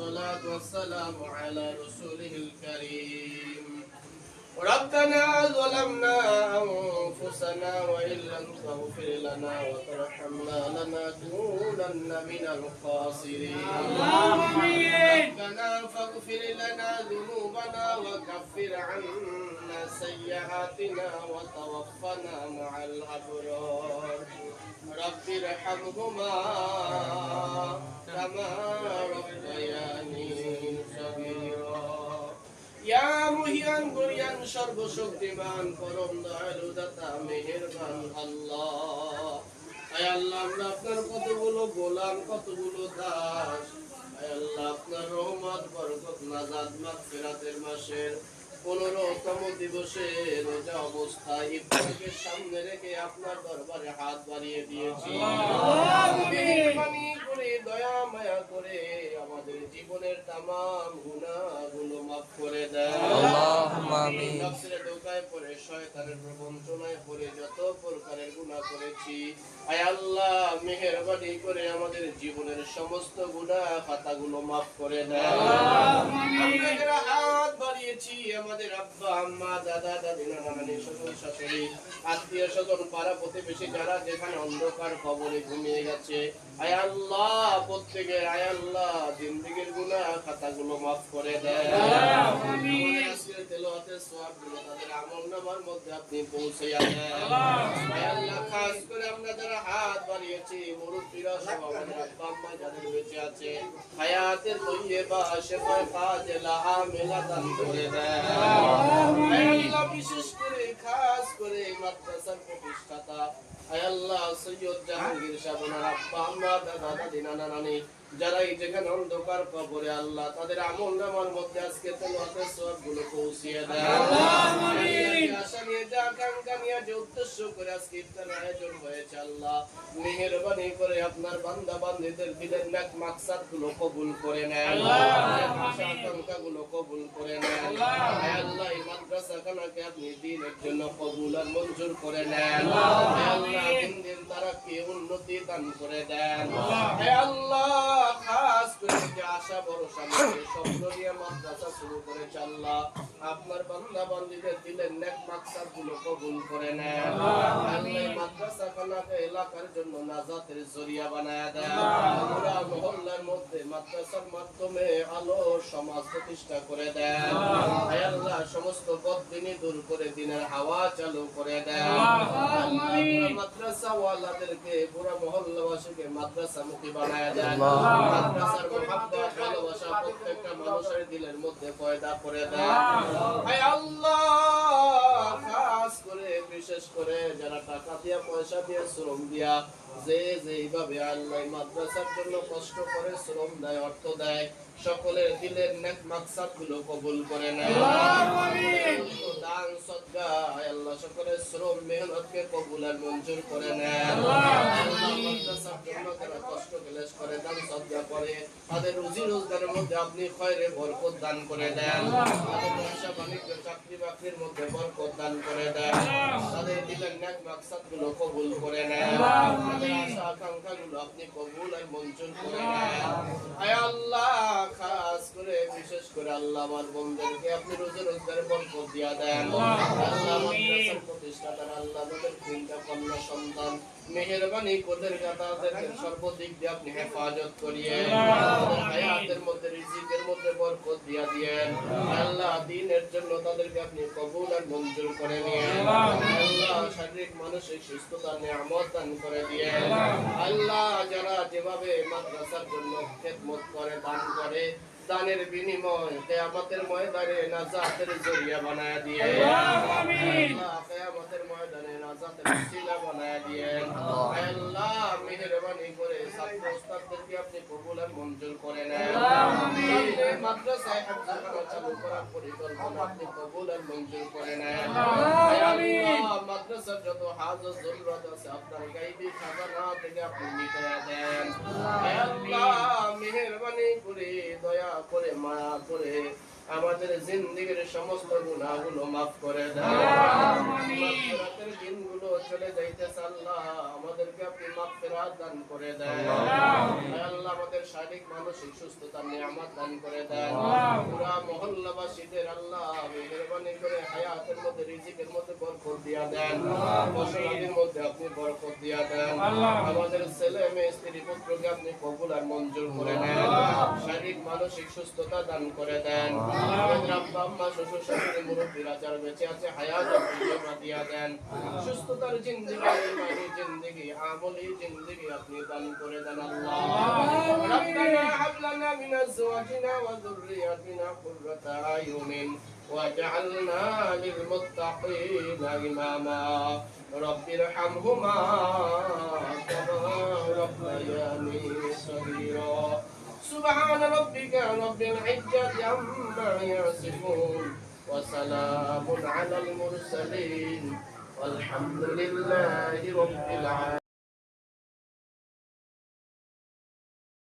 والصلاة والسلام على رسوله الكريم ربنا ظلمنا أنفسنا وإن لم تغفر لنا وترحمنا لنكونن من الخاسرين ربنا فاغفر لنا ذنوبنا وكفر عنا سيئاتنا وتوفنا مع الأبرار رب ارحمهما كما ربياني صغيرا ইয়া মুহিয়ান Gurion সর্বশক্তিমান পরম দয়ালু দাতা মেহেরবান আল্লাহ। আয় আল্লাহ, আমরা আপনার কতগুলো গোলাম, কতগুলো দাস। আয় আল্লাহ, আপনার রহমত বরকত নাজাত মাগফিরাতের মাসের 15তম দিবসে রোজা অবস্থায় ইফতারকে সামনে রেখে আপনার দরবারে হাত বাড়িয়ে দিয়েছি। মেহেরবানি করে দয়া মায়া করে আমাদের জীবনের তামাম গুনাহগুলো মাফ করে দেন। আল্লাহুম্মা আমিন। নফসের ধোঁকায় পড়ে শয়তানের প্রবঞ্চনায় পড়ে যত প্রকারের গুনাহ করেছি, আয় আল্লাহ মেহেরবানি করে আমাদের জীবনের সমস্ত গুনাহ খাতাগুলো মাফ করে দেন। আমরা হাত বাড়িয়েছি আমাদের আব্বা আম্মা দাদা দাদি নানা নানি শ্বশুর শাশুড়ি আত্মীয় স্বজন পাড়া প্রতিবেশী যারা যেখানে অন্ধকার কবরে ঘুমিয়ে গেছে, আয় আল্লাহ প্রত্যেকের আয় আল্লাহ জিন্দেগীর গুনাহ খাতাগুলো মাফ করে দেন। আমিন। আজকের তেলাওয়াতের সওয়াবগুলো তাদের আমলনামার মধ্যে আপনি পৌঁছাইয়া দেন। আয় আল্লাহ খাস করে আমরা যারা হাত বাড়িয়েছি মুরব্বিরা সহ আমাদের আব্বা আম্মা যাদের বেঁচে আছে হায়াতের তৈয়বা শেফায়ে ফাজিলা আমিলা দান করে দেন। আয় আল্লাহ বিশেষ করে খাস করে মাদ্রাসার প্রতিষ্ঠাতা আয় আল্লাহ সৈয়দ জাহাঙ্গীর সাহেব আব্বা আম্মা দাদা দাদি নানা নানি যারা এই যেখানে অন্ধকার কবরে আল্লাহ তাদের আমলনামার মধ্যে আজকে তেলাওয়াতের সওয়াবগুলো পৌঁছিয়ে দেন। আমিন। আশা নিয়ে যা আকাঙ্ক্ষা নিয়ে যে উদ্দেশ্য করে আজকে ইফতারের আয়োজন হয়েছে আল্লাহ মেহেরবানি করে আপনার বান্দা বান্দীদের দিলের নেক মাকসাদগুলো কবুল করে নেন। আশা আকাঙ্ক্ষাগুলো কবুল করে নেন। আয় আল্লাহ এই মাদ্রাসাখানাকে আপনি দ্বীনের জন্য কবুল আর মঞ্জুর করে নেন। আয় আল্লাহ দিন দিন তারাকে উন্নতি দান করে দেন। আয় আল্লাহ খাস করে যে আশা ভরসা নিয়ে স্বপ্ন নিয়ে মাদ্রাসা শুরু করেছে আল্লাহ আপনার বান্দা বান্দীদের দিলের নেক মাকসাদগুলো কবুল করে নেন। আল্লাহ এই মাদ্রাসাখানাকে এলাকার জন্য নাজাতের জরিয়া বানায়া দেন। পুরা মহল্লার মধ্যে মাদ্রাসার মাধ্যমে আলোর সমাজ প্রতিষ্ঠা করে দেন। আয় আল্লাহ সমস্ত বদদিনী দূর করে দিনের হাওয়া চালু করে দেন। মাদ্রাসা ওয়ালাদেরকে পুরা মহল্লাবাসীকে মাদ্রাসামুখী বানায়া দেন। মাদ্রাসার মুহাব্বত ভালোবাসা প্রত্যেকটা মানুষের দিলের মধ্যে পয়দা করে দেন। আয় আল্লাহ খাস করে বিশেষ করে যারা টাকা দিয়া পয়সা দিয়ে শ্রম দিয়া যে যেইভাবে আল্লাহ মাদ্রাসার জন্য কষ্ট করে শ্রম দেয় অর্থ দেয় সকলের দিলের নেক মাকসাদগুলো কবুল করে নেন। দান সদকা আল্লাহ সকলের শ্রম মেহনতকে কবুল আর মঞ্জুর করে নেন। আল্লাহ মাদ্রাসার জন্য যারা কষ্ট ক্লেশ করে দান সদকা করে তাদের রুজি রোজগারের মধ্যে আপনি খয়রে বরকত দান করে দেন। তাদের ব্যবসা বাণিজ্য চাকরি বাকরির মধ্যে বরকত দান করে দেন। তাদের দিলের নেক মাকসাদগুলো কবুল করে নেন। তাদের আশা আকাঙ্ক্ষাগুলো আপনি কবুল আর মঞ্জুর করে নেন। আয় আল্লাহ খাস করে বিশেষ করে আল্লাহ আমার বন্ধুদেরকে আপনি রোজে রোজগারে বরকত দিয়া দেন। আল্লাহ মাদ্রাসার প্রতিষ্ঠাতা আল্লাহ তাদের তিনটা কন্যা সন্তান মেহেরবানি করে তাদেরকে সর্বদিক দিয়ে আপনি হেফাজত করিয়ে তাদের হায়াতের মধ্যে রিজিকের মধ্যে বরকত দিয়া দিয়েন। আল্লাহ দ্বীনের জন্য তাদেরকে আপনি কবুল আর মঞ্জুর করে নিয়েন। আল্লাহ শারীরিক মানসিক সুস্থতা নিয়ামত দান করে দিয়েন। আল্লাহ যারা যেভাবে মাদ্রাসার জন্য খেদমত করে দান করে দানের বিনিময় কিয়ামতের ময়দানে নাজাতের জরিয়া বানায়া দিয়ে আল্লাহ কিয়ামতের ময়দানে নাজাতের ওসিলা বানায়া দিয়েন। আল্লাহ মেহেরবানি করে ছাত্র উস্তাদদেরকে আপনি কবুল আর মঞ্জুর করে নেন। সামনে মাদ্রাসায় হাফেজখানা চালু করার পরিকল্পনা আপনি কবুল আর মঞ্জুর করে নেন। আল্লাহ মাদ্রাসার যত হাজত জরুরত আছে আপনার গায়বী খাজানা থেকে আপনি মিটায়া দেন। আল্লাহ মেহেরবানি করে দয়া করে মায়া করে আমাদের জিন্দেগীর সমস্ত গুনাহগুলো মাফ করে দেন। মাগফিরাতের দিনগুলো চলে যাইতেছে আল্লাহ আমাদেরকে আপনি মাগফিরাত দান করে দেন। আল্লাহ আমাদের শারীরিক মানসিক সুস্থতার নিয়ামত দান করে দেন। পুরা মহল্লাবাসীদের আল্লাহ মেহেরবানি করে হায়াতের মধ্যে রিজিকের মধ্যে বরকত দিয়া দেন, ফসলাদির মধ্যে আপনি বরকত দিয়া দেন। আমাদের ছেলে মেয়ে স্ত্রী পুত্রকে আপনি কবুল আর মঞ্জুর করে নেন, শারীরিক মানসিক সুস্থতা দান করে দেন। আমাদের আব্বা আম্মা শ্বশুর শাশুড়ি মুরব্বীরা যারা বেঁচে আছে হায়াত দিয়া দেন, সুস্থতার জিন্দেগি, ইমানি জিন্দেগি, আমলি জিন্দেগি আপনি দান করে দেন আল্লাহ। রব্বানা হাব লানা মিন আজওয়াজিনা ওয়া যুররিয়াতিনা কুররাতা আয়ুনিন ওয়াজআলনা লিল মুত্তাকিনা ইমামা। রব্বিরহামহুমা কামা রাব্বায়ানি সগীরা। সুবহান রাব্বিকা রাব্বিল ইজ্জাতি আম্মা ইয়াসিফুন ওয়া সালামুন আলাল মুরসালিন والحمد لله رب العالمين।